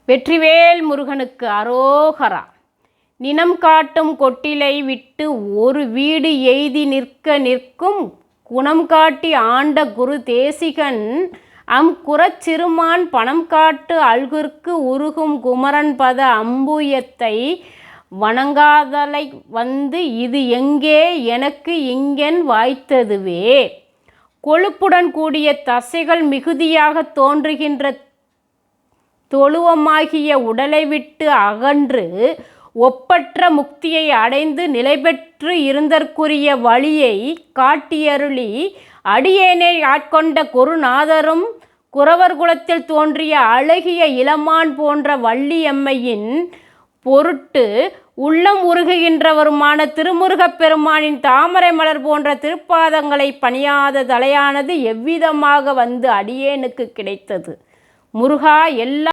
வெற்றிவேல் முருகனுக்கு அரோகரா. நினம் காட்டும் கொட்டிலை விட்டு ஒரு வீடு எய்தி நிற்க நிற்கும் குணம் காட்டி ஆண்ட குரு தேசிகன் குறச்சிறுமான் பணம் காட்டு அல்குற்கு உருகும் குமரன் பத அம்புயத்தை வணங்காதலை வந்து இது எங்கே எனக்கு இங்கென் வாய்த்ததுவே. கொழுப்புடன் கூடிய தசைகள் மிகுதியாக தோன்றுகின்ற தொழுவமாகிய உடலை விட்டு அகன்று ஒப்பற்ற முக்தியை அடைந்து நிலைபெற்று இருந்தற்குரிய வழியை காட்டியருளி அடியேனை ஆட்கொண்ட குருநாதரும் குறவர் குலத்தில் தோன்றிய அழகிய இளமான் போன்ற வள்ளியம்மையின் பொருட்டு உள்ளம் உருகுகின்றவருமான திருமுருகப் பெருமானின் தாமரை மலர் போன்ற திருப்பாதங்களை பணியாத தலையானது எவ்விதமாக வந்து அடியேனுக்கு கிடைத்தது? முருகா, எல்லா